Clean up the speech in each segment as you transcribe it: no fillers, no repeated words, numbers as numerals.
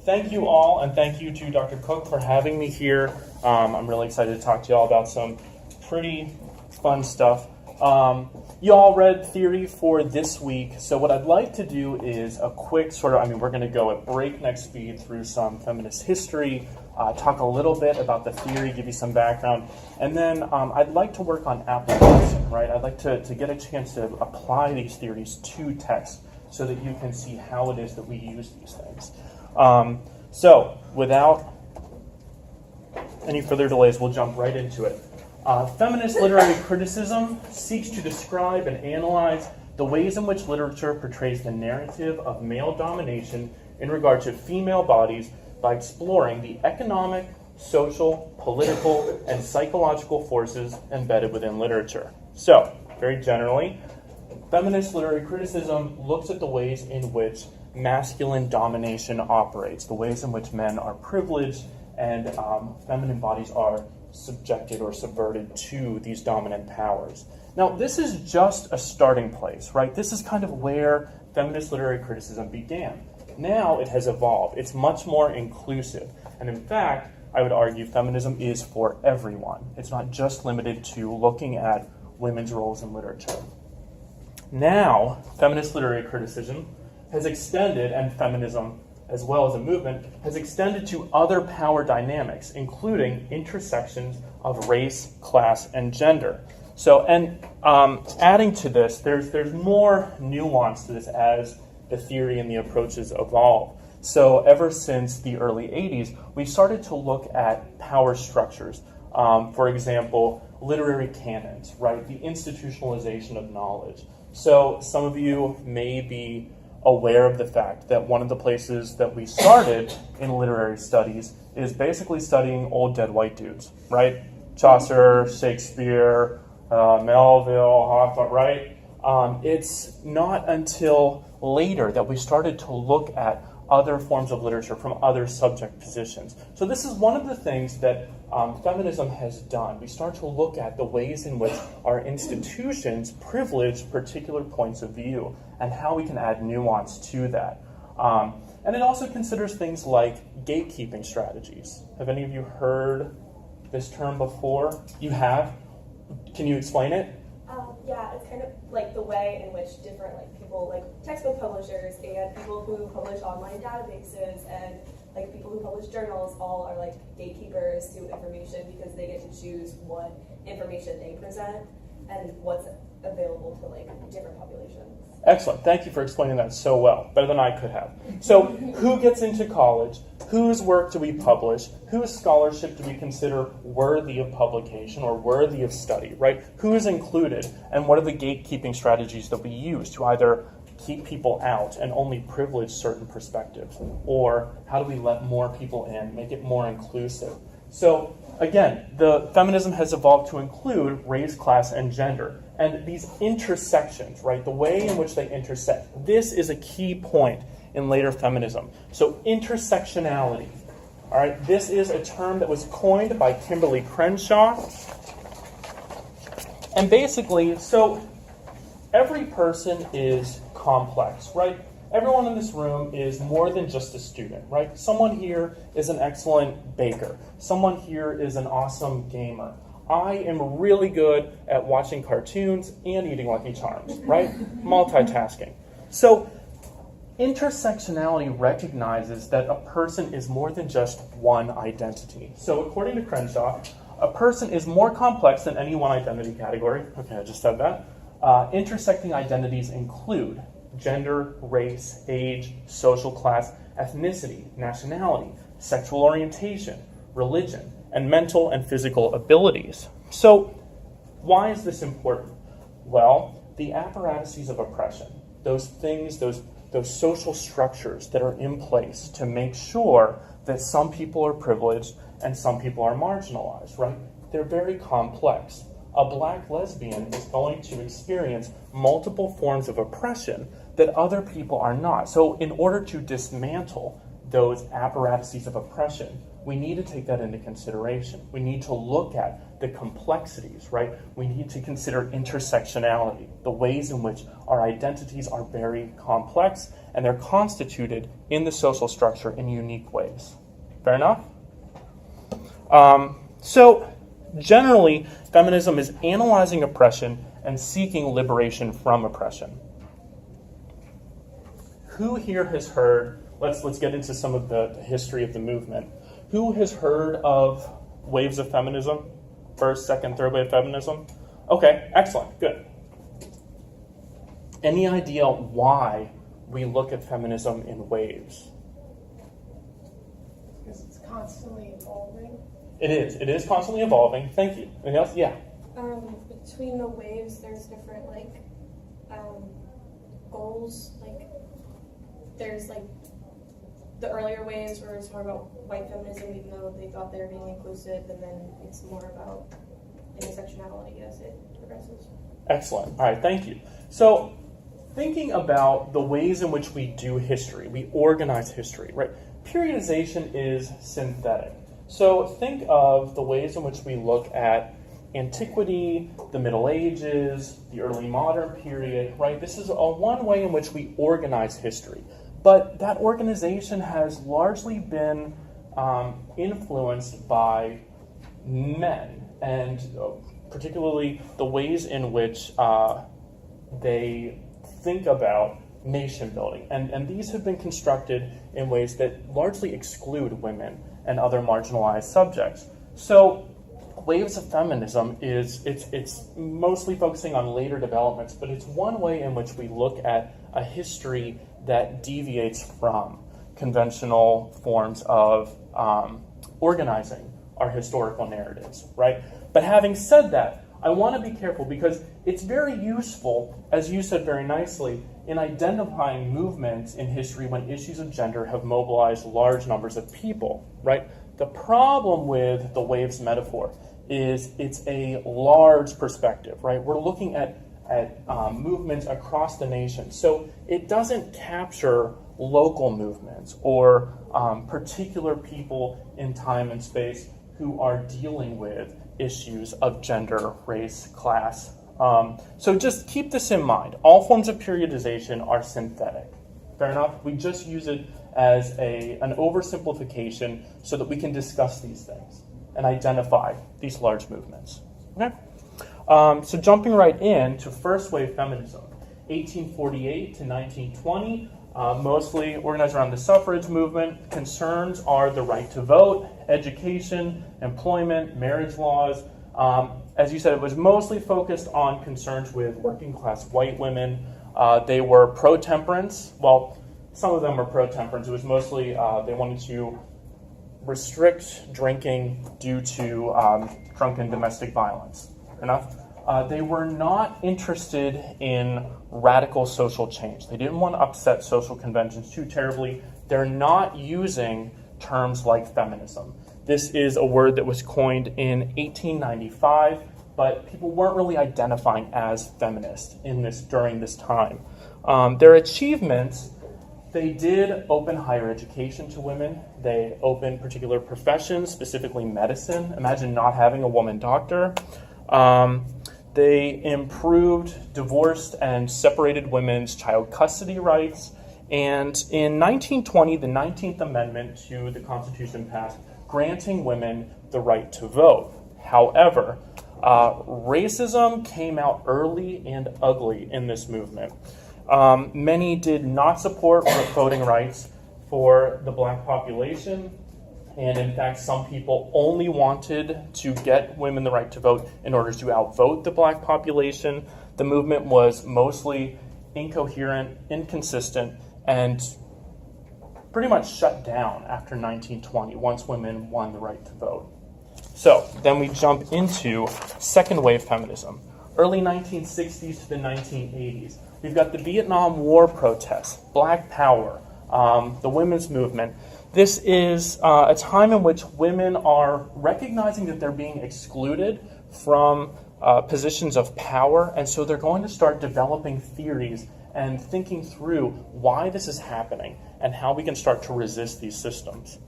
thank you all, and thank you to Dr. Cook for having me here. I'm really excited to talk to you all about some pretty fun stuff. You all read theory for this week, so what I'd like to do is a quick we're going to go at breakneck speed through some feminist history, talk a little bit about the theory, give you some background, and then I'd like to work on application, right? I'd like to get a chance to apply these theories to text so that you can see how it is that we use these things. So without any further delays, we'll jump right into it. Feminist literary criticism seeks to describe and analyze the ways in which literature portrays the narrative of male domination in regard to female bodies by exploring the economic, social, political, and psychological forces embedded within literature. So, very generally, feminist literary criticism looks at the ways in which masculine domination operates, the ways in which men are privileged and feminine bodies are subjected or subverted to these dominant powers. Now, this is just a starting place, right? This is kind of where feminist literary criticism began. Now it has evolved. It's much more inclusive. And in fact, I would argue feminism is for everyone. It's not just limited to looking at women's roles in literature. Now, feminist literary criticism has extended, and feminism as well as a movement, has extended to other power dynamics, including intersections of race, class, and gender. So, and adding to this, there's more nuance to this as the theory and the approaches evolve. So ever since the early 80s, we started to look at power structures. For example, literary canons, right? The institutionalization of knowledge. So some of you may be aware of the fact that one of the places that we started in literary studies is basically studying old dead white dudes, right? Chaucer, Shakespeare, Melville, Hawthorne, right? It's not until later that we started to look at other forms of literature from other subject positions. So this is one of the things that feminism has done. We start to look at the ways in which our institutions privilege particular points of view and how we can add nuance to that. And it also considers things like gatekeeping strategies. Have any of you heard this term before? You have? Can you explain it? Yeah, it's kind of like the way in which different people, like textbook publishers and people who publish online databases and people who publish journals all are gatekeepers to information because they get to choose what information they present and what's available to different populations. Excellent. Thank you for explaining that so well, better than I could have. So who gets into college? Whose work do we publish? Whose scholarship do we consider worthy of publication or worthy of study, right? Who is included? And what are the gatekeeping strategies that we use to either keep people out and only privilege certain perspectives? Or how do we let more people in, make it more inclusive? So again, the feminism has evolved to include race, class, and gender. And these intersections, right, the way in which they intersect, this is a key point in later feminism. So intersectionality, all right, this is a term that was coined by Kimberly Crenshaw. And basically, so every person is complex, right? Everyone in this room is more than just a student, right? Someone here is an excellent baker. Someone here is an awesome gamer. I am really good at watching cartoons and eating Lucky Charms, right? Multitasking. So intersectionality recognizes that a person is more than just one identity. So according to Crenshaw, a person is more complex than any one identity category. Okay, I just said that. Intersecting identities include gender, race, age, social class, ethnicity, nationality, sexual orientation, religion, and mental and physical abilities. So why is this important? Well, the apparatuses of oppression, those things, those social structures that are in place to make sure that some people are privileged and some people are marginalized, right? They're very complex. A black lesbian is going to experience multiple forms of oppression that other people are not. So in order to dismantle those apparatuses of oppression, we need to take that into consideration. We need to look at the complexities, right? We need to consider intersectionality, the ways in which our identities are very complex and they're constituted in the social structure in unique ways. Fair enough? So generally, feminism is analyzing oppression and seeking liberation from oppression. Who here has heard, let's get into some of the history of the movement. Who has heard of waves of feminism? First, second, third wave feminism? Okay, excellent, good. Any idea why we look at feminism in waves? Because it's constantly evolving. It is constantly evolving. Thank you. Anything else? Yeah. Between the waves, there's different goals. There's the earlier waves where it's more about white feminism, even though they thought they were being inclusive, and then it's more about intersectionality as it progresses. Excellent. All right, thank you. So, thinking about the ways in which we do history, we organize history, right? Periodization is synthetic. So, think of the ways in which we look at antiquity, the Middle Ages, the early modern period, right? This is one way in which we organize history. But that organization has largely been influenced by men, and particularly the ways in which they think about nation building. And these have been constructed in ways that largely exclude women and other marginalized subjects. So waves of feminism it's mostly focusing on later developments, but it's one way in which we look at a history that deviates from conventional forms of organizing our historical narratives, right? But having said that, I want to be careful because it's very useful, as you said very nicely, in identifying movements in history when issues of gender have mobilized large numbers of people, right? The problem with the waves metaphor is it's a large perspective, right? We're looking at movements across the nation. So it doesn't capture local movements or particular people in time and space who are dealing with issues of gender, race, class. So just keep this in mind. All forms of periodization are synthetic. Fair enough? We just use it as an oversimplification so that we can discuss these things and identify these large movements. Okay? So jumping right in to first wave feminism, 1848 to 1920, mostly organized around the suffrage movement. Concerns are the right to vote, education, employment, marriage laws. As you said, it was mostly focused on concerns with working class white women. They were pro-temperance. Well, some of them were pro-temperance. It was mostly they wanted to restrict drinking due to drunken domestic violence. Enough? They were not interested in radical social change. They didn't want to upset social conventions too terribly. They're not using terms like feminism. This is a word that was coined in 1895, but people weren't really identifying as feminist during this time. Their achievements, they did open higher education to women. They opened particular professions, specifically medicine. Imagine not having a woman doctor. They improved divorced and separated women's child custody rights. And in 1920, the 19th Amendment to the Constitution passed, granting women the right to vote. However, racism came out early and ugly in this movement. Many did not support voting rights for the black population. And in fact, some people only wanted to get women the right to vote in order to outvote the black population. The movement was mostly incoherent, inconsistent, and pretty much shut down after 1920 once women won the right to vote. So then we jump into second wave feminism, early 1960s to the 1980s. We've got the Vietnam War protests, Black Power, the women's movement. This is a time in which women are recognizing that they're being excluded from positions of power, and so they're going to start developing theories and thinking through why this is happening and how we can start to resist these systems.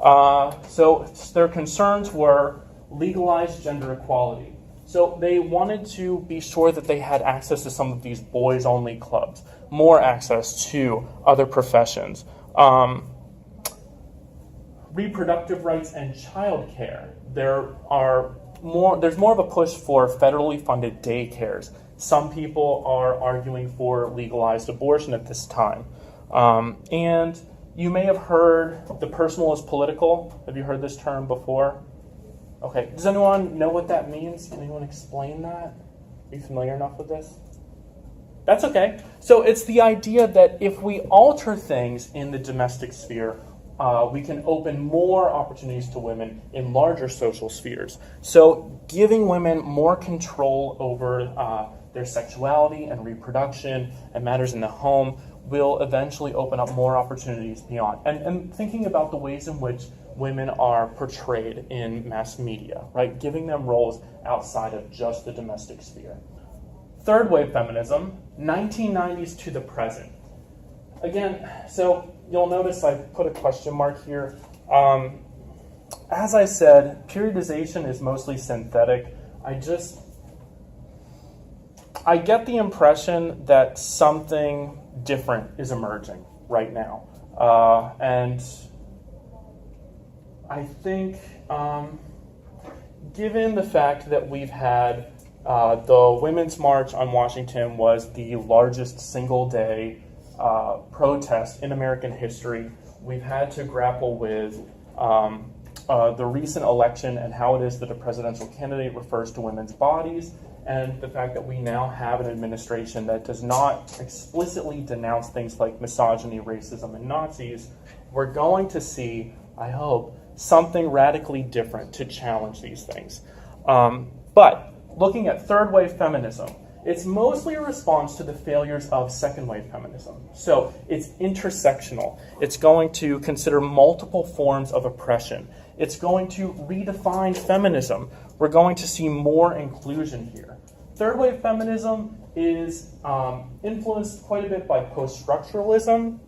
So their concerns were legalized gender equality. So they wanted to be sure that they had access to some of these boys-only clubs, more access to other professions. Reproductive rights and childcare. There's more of a push for federally funded daycares. Some people are arguing for legalized abortion at this time. And you may have heard the personal is political. Have you heard this term before? Okay. Does anyone know what that means? Can anyone explain that? Are you familiar enough with this? That's okay. So it's the idea that if we alter things in the domestic sphere, we can open more opportunities to women in larger social spheres. So giving women more control over their sexuality and reproduction and matters in the home will eventually open up more opportunities beyond. And thinking about the ways in which women are portrayed in mass media, right? Giving them roles outside of just the domestic sphere. Third wave feminism, 1990s to the present. Again, so you'll notice I put a question mark here. As I said, periodization is mostly synthetic. I get the impression that something different is emerging right now. And I think given the fact that we've had the Women's March on Washington was the largest single day protest in American history, we've had to grapple with the recent election and how it is that a presidential candidate refers to women's bodies, and the fact that we now have an administration that does not explicitly denounce things like misogyny, racism, and Nazis. We're going to see, I hope, something radically different to challenge these things. But looking at third wave feminism, it's mostly a response to the failures of second wave feminism. So it's intersectional. It's going to consider multiple forms of oppression. It's going to redefine feminism. We're going to see more inclusion here. Third wave feminism is influenced quite a bit by post-structuralism,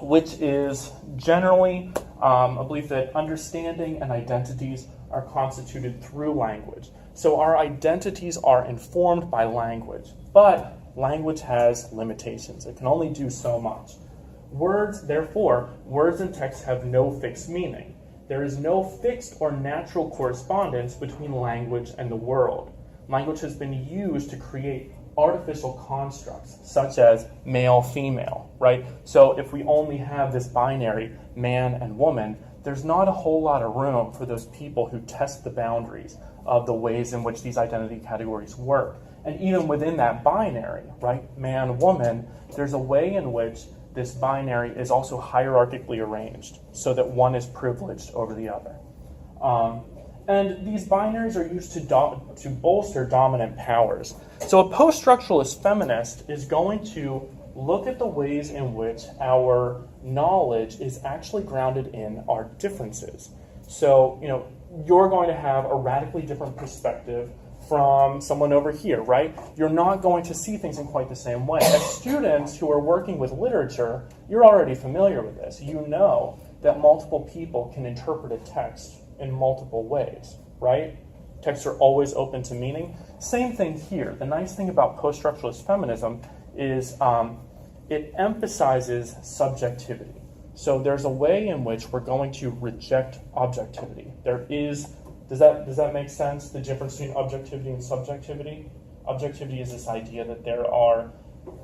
which is generally a belief that understanding and identities are constituted through language. So our identities are informed by language, but language has limitations. It can only do so much. Words and text have no fixed meaning. There is no fixed or natural correspondence between language and the world. Language has been used to create artificial constructs, such as male-female, right? So if we only have this binary, man and woman, there's not a whole lot of room for those people who test the boundaries of the ways in which these identity categories work. And even within that binary, right, man, woman, there's a way in which this binary is also hierarchically arranged so that one is privileged over the other. And these binaries are used to bolster dominant powers. So a post-structuralist feminist is going to look at the ways in which our knowledge is actually grounded in our differences. So, you're going to have a radically different perspective from someone over here, right? You're not going to see things in quite the same way. As students who are working with literature, you're already familiar with this. You know that multiple people can interpret a text in multiple ways, right? Texts are always open to meaning. Same thing here. The nice thing about post-structuralist feminism is it emphasizes subjectivity. So there's a way in which we're going to reject objectivity. Does that make sense, the difference between objectivity and subjectivity? Objectivity is this idea that there are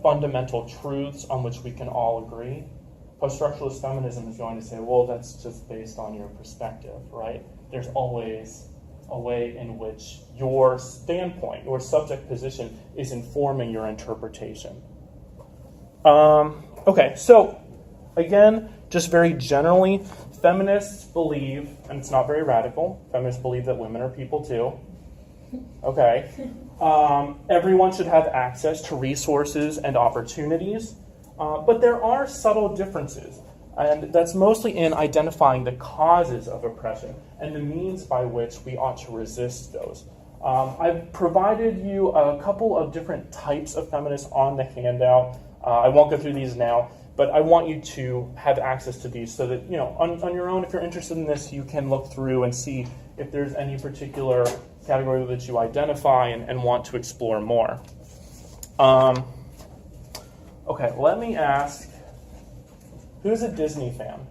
fundamental truths on which we can all agree. Post-structuralist feminism is going to say, well, that's just based on your perspective, right? There's always a way in which your standpoint, your subject position is informing your interpretation. Okay, so again, just very generally, feminists believe, and it's not very radical, feminists believe that women are people too. Okay. Everyone should have access to resources and opportunities, but there are subtle differences, and that's mostly in identifying the causes of oppression and the means by which we ought to resist those. I've provided you a couple of different types of feminists on the handout. I won't go through these now. but I want you to have access to these so that, on your own, if you're interested in this, you can look through and see if there's any particular category that you identify and want to explore more. Okay, let me ask, who's a Disney fan?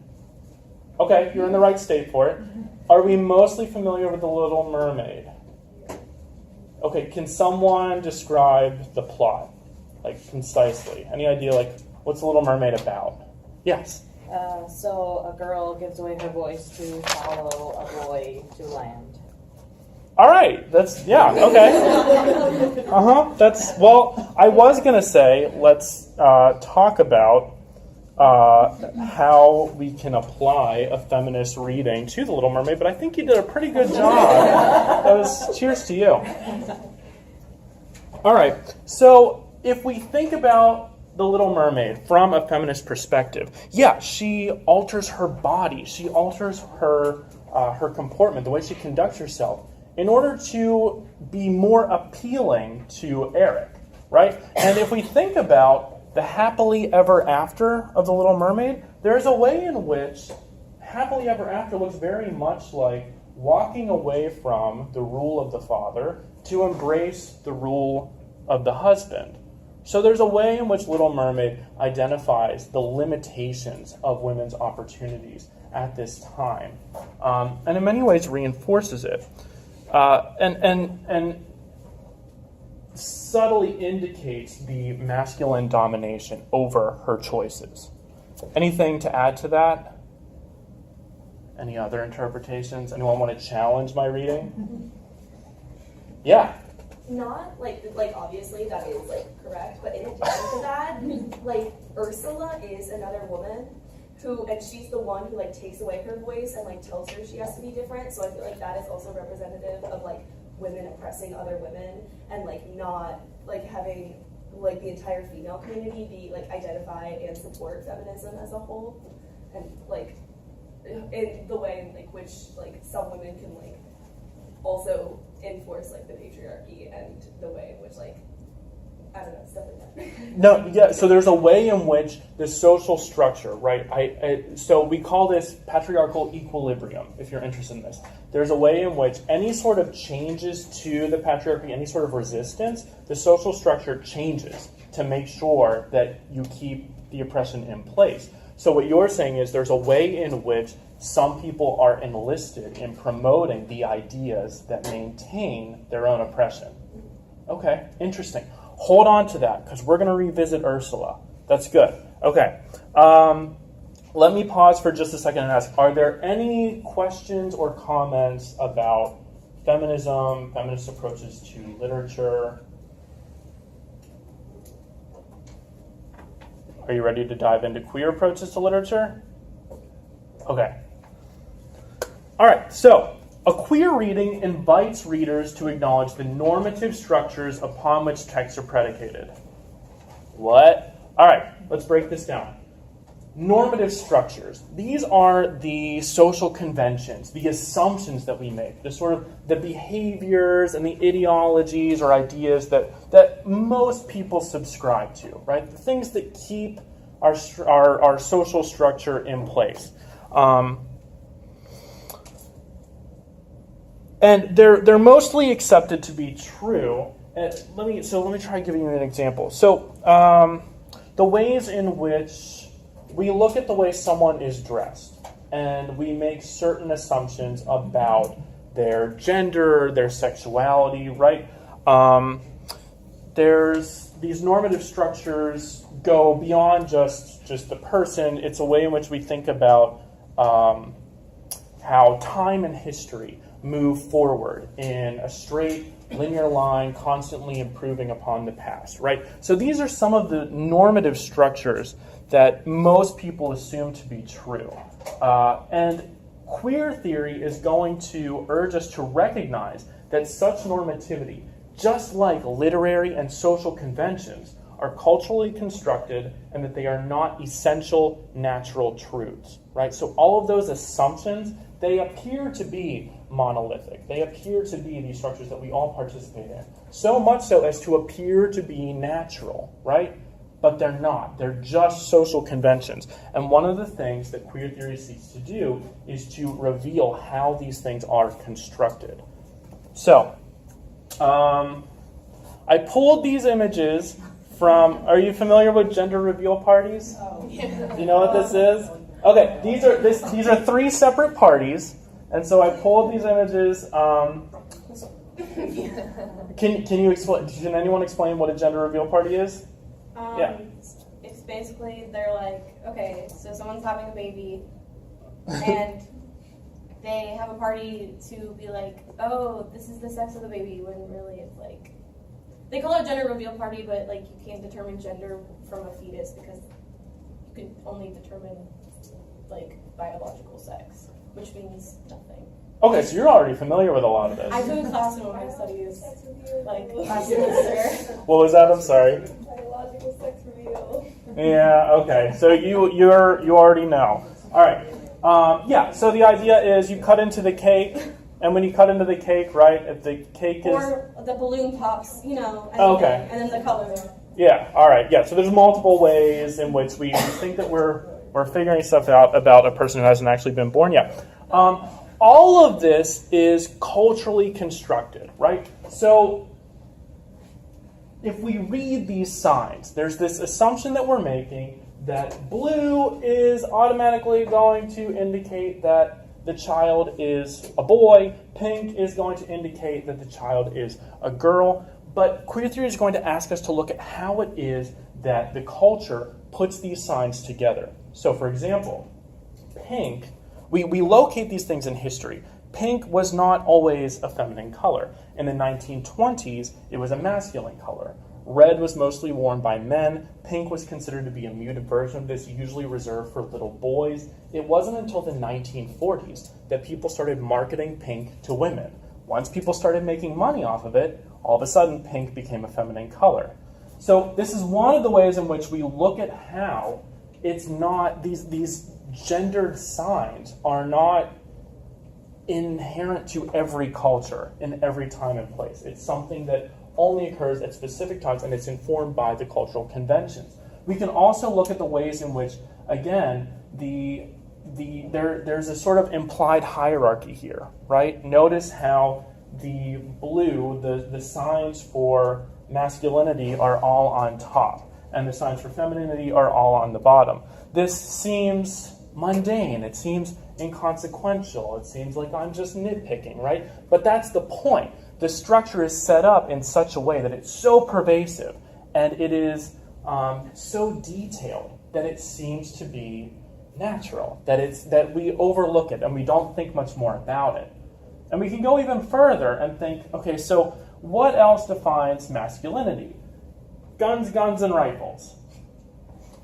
Okay, you're in the right state for it. Are we mostly familiar with The Little Mermaid? Okay, can someone describe the plot, concisely? Any idea, what's The Little Mermaid about? Yes? So a girl gives away her voice to follow a boy to land. All right, okay. I was going to say, let's talk about how we can apply a feminist reading to The Little Mermaid, but I think you did a pretty good job. Cheers to you. All right, so if we think about The Little Mermaid from a feminist perspective, she alters her body, she alters her comportment, the way she conducts herself, in order to be more appealing to Eric, right? And if we think about the happily ever after of The Little Mermaid, there's a way in which happily ever after looks very much like walking away from the rule of the father to embrace the rule of the husband. So there's a way in which Little Mermaid identifies the limitations of women's opportunities at this time, and in many ways reinforces it. And subtly indicates the masculine domination over her choices. Anything to add to that? Any other interpretations? Anyone want to challenge my reading? Yeah. Not obviously that is correct, but in addition to that, Ursula is another woman and she's the one who takes away her voice and tells her she has to be different. So I feel that is also representative of women oppressing other women and not having the entire female community be identify and support feminism as a whole, and in the way in which some women can also enforce the patriarchy and the way in which I don't know, stuff like that. No, yeah, so there's a way in which the social structure, right? So we call this patriarchal equilibrium, if you're interested in this. There's a way in which any sort of changes to the patriarchy, any sort of resistance, the social structure changes to make sure that you keep the oppression in place. So what you're saying is there's a way in which some people are enlisted in promoting the ideas that maintain their own oppression. Okay, interesting. Hold on to that, because we're going to revisit Ursula. That's good. Okay. Let me pause for just a second and ask, are there any questions or comments about feminism, feminist approaches to literature? Are you ready to dive into queer approaches to literature? Okay. All right, so a queer reading invites readers to acknowledge the normative structures upon which texts are predicated. What? All right, let's break this down. Normative structures. These are the social conventions, the assumptions that we make, the behaviors and the ideologies or ideas that most people subscribe to, right? The things that keep our social structure in place. And they're mostly accepted to be true. Let me try giving you an example. So the ways in which we look at the way someone is dressed, and we make certain assumptions about their gender, their sexuality, right? There's these normative structures go beyond just the person. It's a way in which we think about how time and history move forward in a straight linear line, constantly improving upon the past, right? So these are some of the normative structures that most people assume to be true. And queer theory is going to urge us to recognize that such normativity, just like literary and social conventions, are culturally constructed and that they are not essential natural truths, right? So all of those assumptions, they appear to be monolithic. They appear to be these structures that we all participate in. So much so as to appear to be natural, right? but they're not. They're just social conventions. And one of the things that queer theory seeks to do is to reveal how these things are constructed. So, I pulled these images from, are you familiar with gender reveal parties? Oh, yeah. Do you know what this is? Okay, these are 3 separate parties, and so I pulled these images. Can you explain? Can anyone explain what a gender reveal party is? Yeah. It's basically, they're like, okay, so someone's having a baby, and they have a party to be like, oh, this is the sex of the baby, when really it's like, they call it a gender reveal party, but like you can't determine gender from a fetus because you can only determine like biological sex, which means nothing. Okay, so you're already familiar with a lot of this. I took a class in women's studies like last semester. What was that? I'm sorry. Biological sex reveal. Yeah. Okay. So you already know. All right. Yeah. So the idea is you cut into the cake, and when you cut into the cake, right? If the cake is Or the balloon pops, and Okay. and then the color. Yeah. All right. Yeah. So there's multiple ways in which we think that we're figuring stuff out about a person who hasn't actually been born yet. All of this is culturally constructed, right? So if we read these signs, there's this assumption that we're making that blue is automatically going to indicate that the child is a boy, pink is going to indicate that the child is a girl, but queer theory is going to ask us to look at how it is that the culture puts these signs together. So for example, pink, we locate these things in history. Pink was not always a feminine color. In the 1920s, it was a masculine color. Red was mostly worn by men. Pink was considered to be a muted version of this, usually reserved for little boys. It wasn't until the 1940s that people started marketing pink to women. Once people started making money off of it, all of a sudden pink became a feminine color. So this is one of the ways in which we look at how it's not, these gendered signs are not inherent to every culture in every time and place. It's something that only occurs at specific times, and it's informed by the cultural conventions. We can also look at the ways in which, again, there's a sort of implied hierarchy here, right? Notice how the blue, the signs for masculinity are all on top, and the signs for femininity are all on the bottom. This seems mundane, it seems inconsequential, it seems like I'm just nitpicking, right? But that's the point. The structure is set up in such a way that it's so pervasive and it is so detailed that it seems to be natural, that we overlook it and we don't think much more about it. And we can go even further and think, okay, so what else defines masculinity? Guns, and rifles.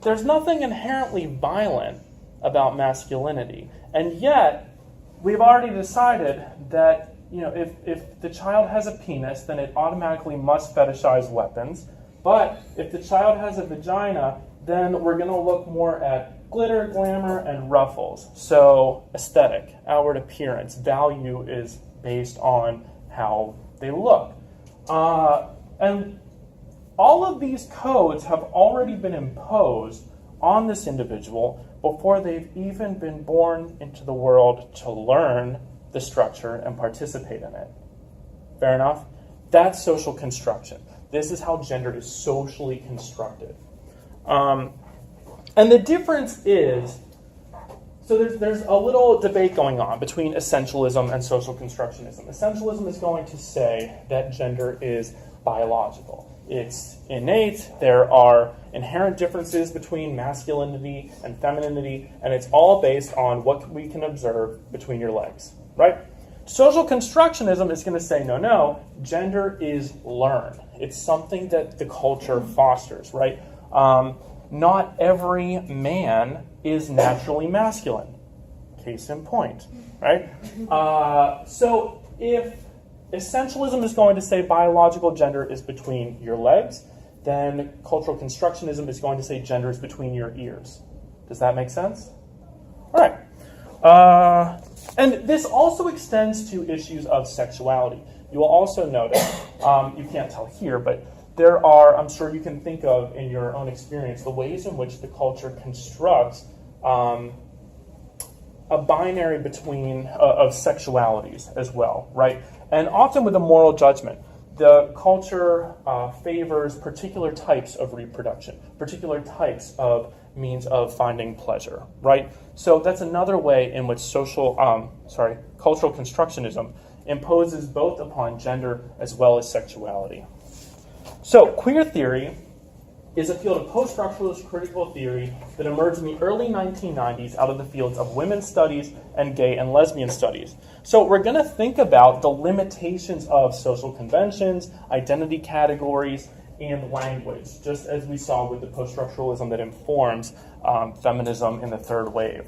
There's nothing inherently violent about masculinity, and yet we've already decided that if the child has a penis, then it automatically must fetishize weapons. But if the child has a vagina, then we're going to look more at glitter, glamour, and ruffles. So aesthetic, outward appearance, value is based on how they look. And all of these codes have already been imposed on this individual before they've even been born into the world to learn the structure and participate in it. Fair enough? That's social construction. This is how gender is socially constructed. And the difference is, so there's a little debate going on between essentialism and social constructionism. Essentialism is going to say that gender is biological. It's innate, there are inherent differences between masculinity and femininity, and it's all based on what we can observe between your legs, right? Social constructionism is going to say, no, gender is learned. It's something that the culture fosters, right? Not every man is naturally masculine. Case in point, right? So if essentialism is going to say biological gender is between your legs, then cultural constructionism is going to say gender is between your ears. Does that make sense? All right. And this also extends to issues of sexuality. You will also notice, you can't tell here, but there are, I'm sure you can think of in your own experience, the ways in which the culture constructs a binary between of sexualities as well, right? And often with a moral judgment. The culture favors particular types of reproduction, particular types of means of finding pleasure, right? So that's another way in which cultural constructionism imposes both upon gender as well as sexuality. So queer theory is a field of post-structuralist critical theory that emerged in the early 1990s out of the fields of women's studies and gay and lesbian studies. So we're going to think about the limitations of social conventions, identity categories, and language, just as we saw with the post-structuralism that informs feminism in the third wave.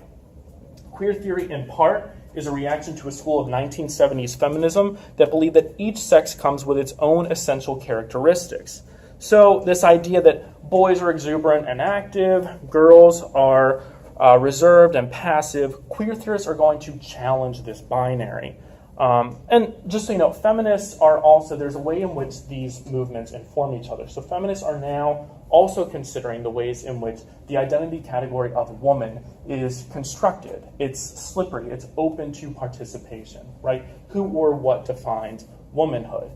Queer theory, in part, is a reaction to a school of 1970s feminism that believed that each sex comes with its own essential characteristics. So this idea that boys are exuberant and active, girls are reserved and passive, queer theorists are going to challenge this binary. And just so you know, feminists are also, there's a way in which these movements inform each other. So feminists are now also considering the ways in which the identity category of woman is constructed. It's slippery, it's open to participation, right? Who or what defines womanhood?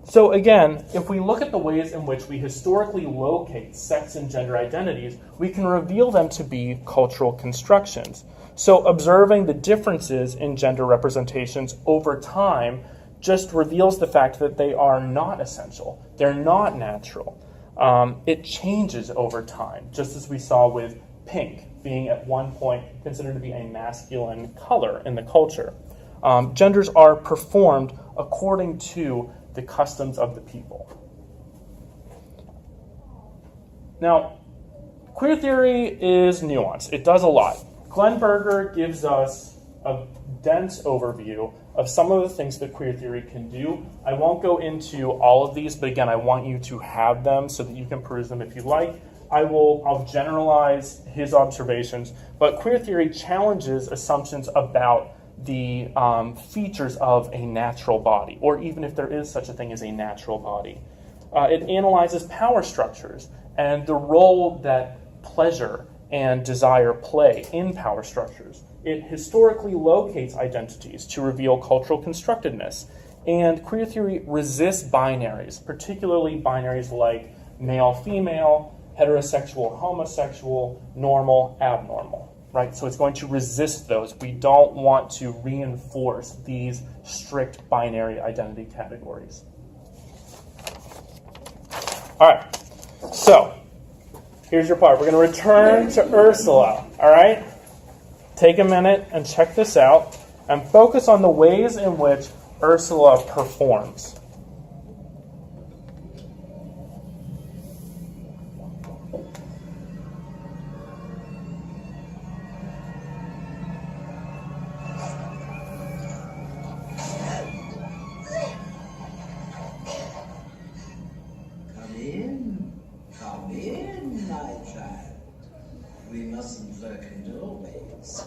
So again, if we look at the ways in which we historically locate sex and gender identities, we can reveal them to be cultural constructions. So observing the differences in gender representations over time just reveals the fact that they are not essential. They're not natural. It changes over time, just as we saw with pink being at one point considered to be a masculine color in the culture. Genders are performed according to the customs of the people. Now, queer theory is nuanced. It does a lot. Glenn Berger gives us a dense overview of some of the things that queer theory can do. I won't go into all of these, but again, I want you to have them so that you can peruse them if you like. I'll generalize his observations, but queer theory challenges assumptions about the features of a natural body, or even if there is such a thing as a natural body. It analyzes power structures and the role that pleasure and desire play in power structures. It historically locates identities to reveal cultural constructedness. And queer theory resists binaries, particularly binaries like male-female, heterosexual, homosexual, normal, abnormal. Right? So it's going to resist those. We don't want to reinforce these strict binary identity categories. All right. So here's your part. We're going to return to Ursula. All right? Take a minute and check this out and focus on the ways in which Ursula performs. Come in, my child. We mustn't lurk in doorways.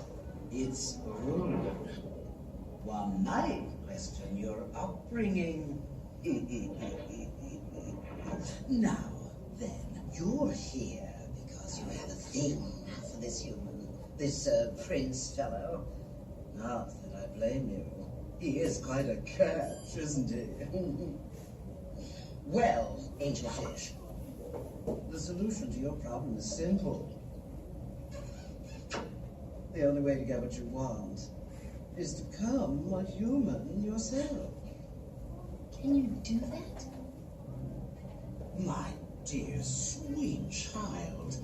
It's rude. One might question your upbringing. Now, then, you're here because you have a thing for this human, this prince fellow. Not that I blame you. He is quite a catch, isn't he? Well, ancient fish, the solution to your problem is simple. The only way to get what you want is to become a human yourself. Can you do that? My dear, sweet child,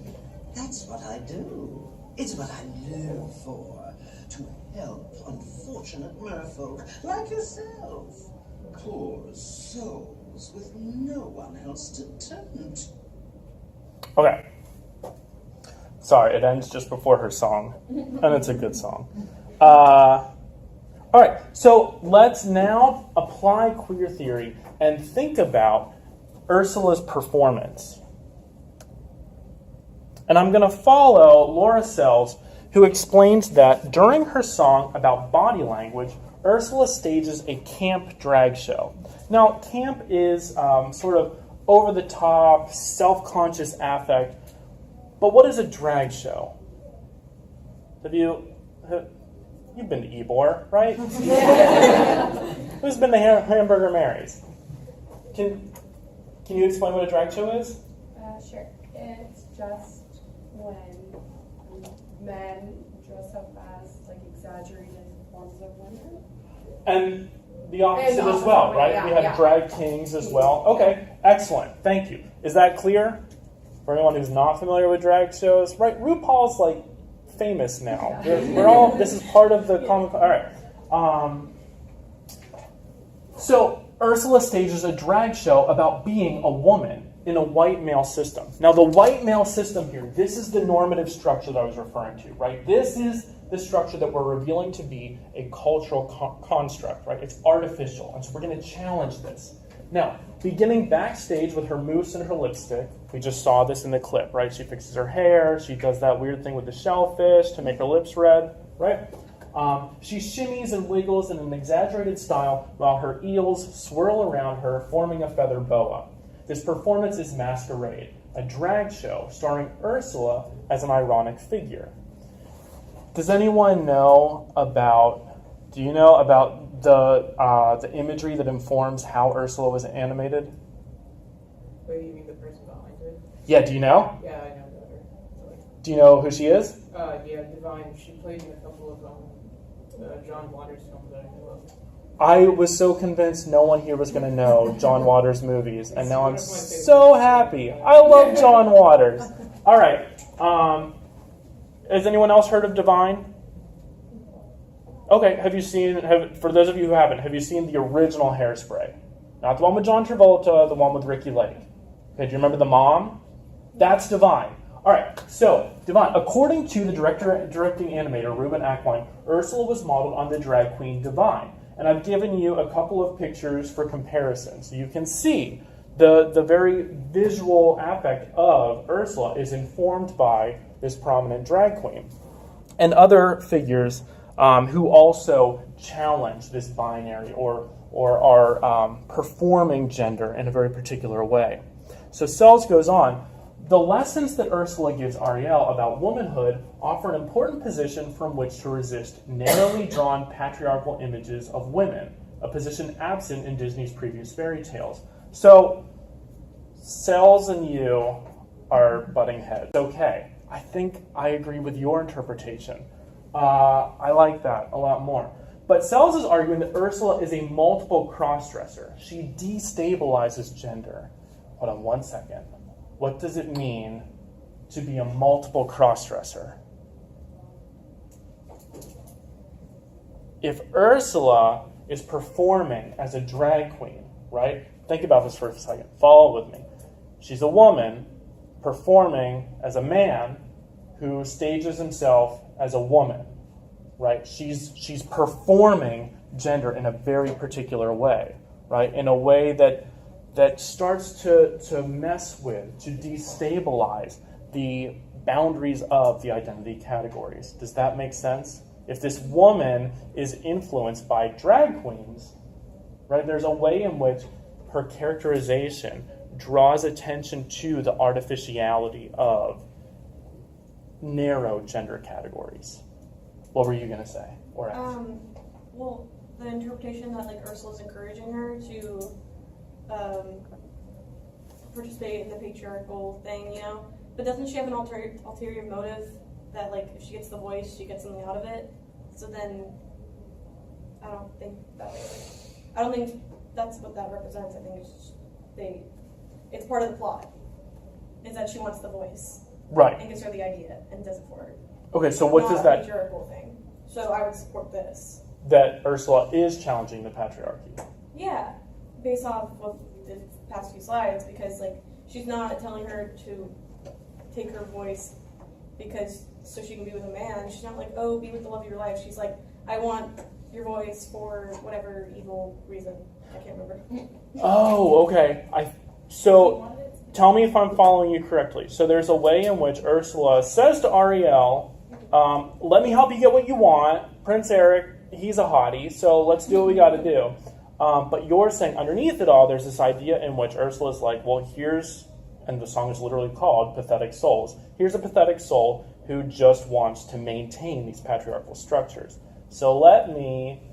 that's what I do. It's what I live for. To help unfortunate merfolk like yourself. Poor souls with no one else to turn to. Okay. Sorry, it ends just before her song, and it's a good song. All right, so let's now apply queer theory and think about Ursula's performance. And I'm going to follow Laura Sells, who explains that during her song about body language, Ursula stages a camp drag show. Now, camp is sort of over-the-top, self-conscious affect, but what is a drag show? You've been to Ybor, right? Who's been to Hamburger Mary's? Can you explain what a drag show is? Sure. It's just when men dress up as like exaggerated forms of women. And the opposite as well, right? Yeah, we have drag kings as well. Okay, excellent. Thank you. Is that clear? For anyone who's not familiar with drag shows, right? RuPaul's like famous now. We're all. This is part of the comic. All right. So Ursula stages a drag show about being a woman in a white male system. Now, the white male system here, this is the normative structure that I was referring to, right? This is the structure that we're revealing to be a cultural construct, right? It's artificial, and so we're going to challenge this. Now, beginning backstage with her mousse and her lipstick, we just saw this in the clip, right? She fixes her hair, she does that weird thing with the shellfish to make her lips red, right? She shimmies and wiggles in an exaggerated style while her eels swirl around her, forming a feather boa. This performance is Masquerade, a drag show starring Ursula as an ironic figure. Does anyone know about the imagery that informs how Ursula was animated? Wait, you mean the person behind it? Yeah, do you know? Yeah, I know her. Do you know who she is? Yeah, Divine. She played in a couple of John Waters films that I know of. I was so convinced no one here was going to know John Waters movies, and now I'm so happy. I love John Waters. All right. Has anyone else heard of Divine? Okay, for those of you who haven't, have you seen the original Hairspray? Not the one with John Travolta, the one with Ricky Lake. Okay, do you remember the mom? That's Divine. All right, so Divine, according to the directing animator, Ruben Ackline, Ursula was modeled on the drag queen Divine. And I've given you a couple of pictures for comparison. So you can see the very visual affect of Ursula is informed by this prominent drag queen. And other figures who also challenge this binary or are performing gender in a very particular way. So Sells goes on, the lessons that Ursula gives Ariel about womanhood offer an important position from which to resist narrowly drawn patriarchal images of women, a position absent in Disney's previous fairy tales. So, Sells and you are butting heads. Okay, I think I agree with your interpretation. I like that a lot more. But Sells is arguing that Ursula is a multiple cross-dresser. She destabilizes gender. Hold on one second. What does it mean to be a multiple cross-dresser? If Ursula is performing as a drag queen, right? Think about this for a second. Follow with me. She's a woman performing as a man who stages himself as a woman, right? She's performing gender in a very particular way, right? In a way that starts to mess with, to destabilize the boundaries of the identity categories. Does that make sense? If this woman is influenced by drag queens, right, there's a way in which her characterization draws attention to the artificiality of narrow gender categories. What were you going to say or ask? Well, the interpretation that like Ursula's encouraging her to participate in the patriarchal thing, you know, but doesn't she have an ulterior motive that like if she gets the voice, she gets something out of it? So then, I don't think that's what that represents. I think it's part of the plot, is that she wants the voice, Right. and gives her the idea and does it for her. Okay, so what does that... patriarchal thing. So I would support this. That Ursula is challenging the patriarchy. Yeah, based off of the past few slides, because like she's not telling her to take her voice because so she can be with a man. She's not like, oh, be with the love of your life. She's like, I want your voice for whatever evil reason. I can't remember. Oh, okay. So tell me if I'm following you correctly. So there's a way in which Ursula says to Ariel, let me help you get what you want. Prince Eric, he's a hottie, so let's do what we got to do. But you're saying underneath it all, there's this idea in which Ursula's like, well, and the song is literally called Pathetic Souls. Here's a pathetic soul who just wants to maintain these patriarchal structures. So let me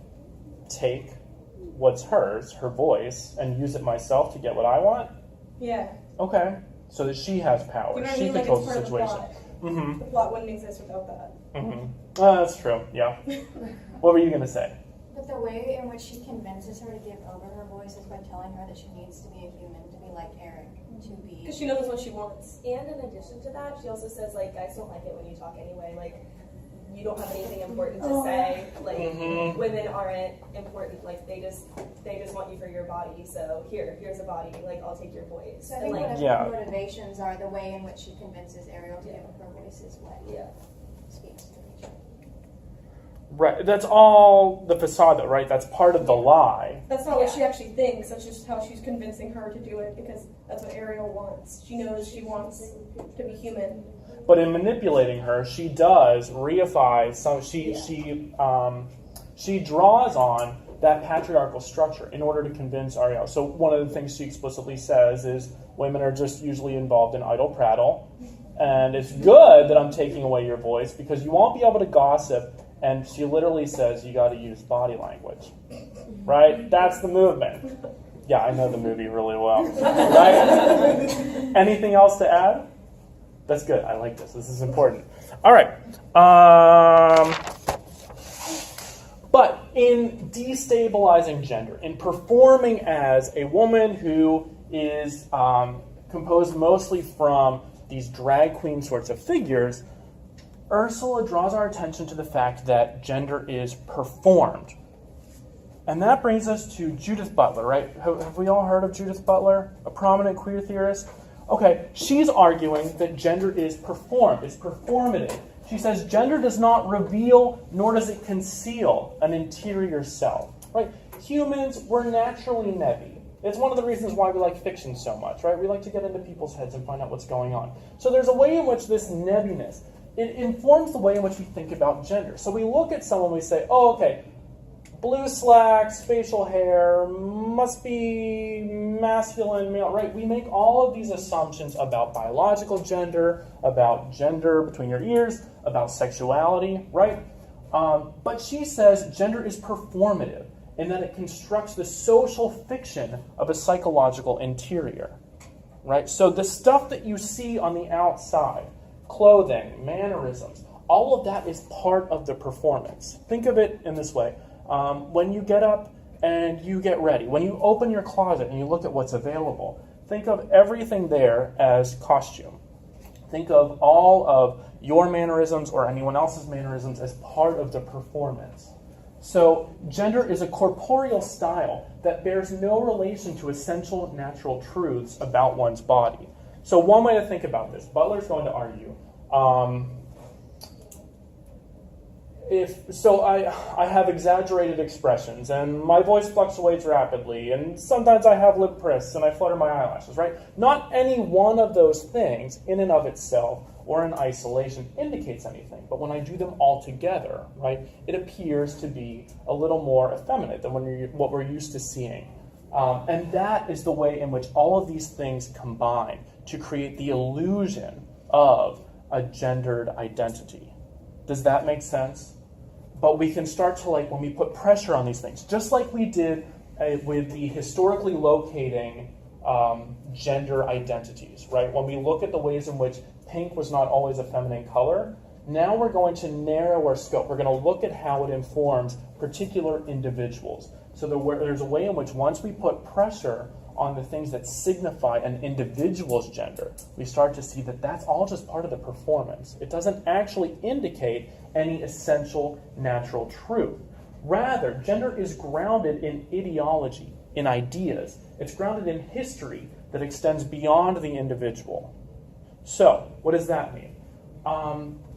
take what's hers, her voice, and use it myself to get what I want? Yeah. Okay. So that she has power. You know what I She mean? Like, controls it's the part of the situation. plot. Mm-hmm. The plot wouldn't exist without that. Mm-hmm. That's true, yeah. What were you going to say? But the way in which she convinces her to give over her voice is by telling her that she needs to be a human, to be like Eric, to be... Because she knows what she wants. And in addition to that, she also says, like, guys don't like it when you talk anyway. Like, you don't have anything important to say. Like, women aren't important. Like, they just want you for your body. So here's a body. Like, I'll take your voice. So I And, think like, one of Yeah. her motivations are the way in which she convinces Ariel to give up her voice is what speaks to each other. Right. That's all the facade, though, right? That's part of the lie. That's not what she actually thinks. That's just how she's convincing her to do it because that's what Ariel wants. She knows she wants to be human. But in manipulating her, she does reify some. She draws on that patriarchal structure in order to convince Ariel. So one of the things she explicitly says is women are just usually involved in idle prattle, and it's good that I'm taking away your voice because you won't be able to gossip. And she literally says you got to use body language, right? That's the movement. Yeah, I know the movie really well, right? Anything else to add? That's good. I like this. This is important. All right. But in destabilizing gender, in performing as a woman who is composed mostly from these drag queen sorts of figures, Ursula draws our attention to the fact that gender is performed. And that brings us to Judith Butler, right? Have we all heard of Judith Butler, a prominent queer theorist? Okay, she's arguing that gender is performed, is performative. She says gender does not reveal nor does it conceal an interior self, right? Humans, we're naturally nebby. It's one of the reasons why we like fiction so much, right? We like to get into people's heads and find out what's going on. So there's a way in which this nebbiness, it informs the way in which we think about gender. So we look at someone, we say, oh, okay, blue slacks, facial hair, must be masculine, male, right? We make all of these assumptions about biological gender, about gender between your ears, about sexuality, right? But she says gender is performative in that it constructs the social fiction of a psychological interior, right? So the stuff that you see on the outside, clothing, mannerisms, all of that is part of the performance. Think of it in this way. When you get up and you get ready, when you open your closet and you look at what's available, think of everything there as costume. Think of all of your mannerisms or anyone else's mannerisms as part of the performance. So gender is a corporeal style that bears no relation to essential natural truths about one's body. So one way to think about this, Butler's going to argue, I have exaggerated expressions, and my voice fluctuates rapidly, and sometimes I have lip press, and I flutter my eyelashes, right? Not any one of those things, in and of itself, or in isolation, indicates anything. But when I do them all together, right, it appears to be a little more effeminate than what we're used to seeing. And that is the way in which all of these things combine to create the illusion of a gendered identity. Does that make sense? But we can start to, when we put pressure on these things, just like we did with the historically locating gender identities, right? When we look at the ways in which pink was not always a feminine color, now we're going to narrow our scope. We're going to look at how it informs particular individuals. So there's a way in which once we put pressure on the things that signify an individual's gender, we start to see that that's all just part of the performance. It doesn't actually indicate any essential natural truth. Rather, gender is grounded in ideology, in ideas. It's grounded in history that extends beyond the individual. So, what does that mean?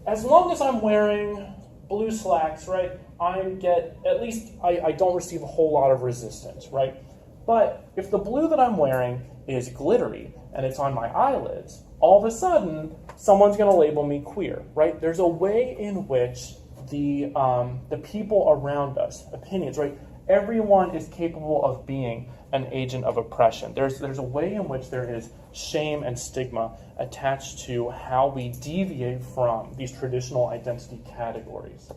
As long as I'm wearing blue slacks, right, I don't receive a whole lot of resistance, right? But if the blue that I'm wearing is glittery and it's on my eyelids, all of a sudden, someone's going to label me queer, right? There's a way in which the people around us, opinions, right? Everyone is capable of being an agent of oppression. There's a way in which there is shame and stigma attached to how we deviate from these traditional identity categories.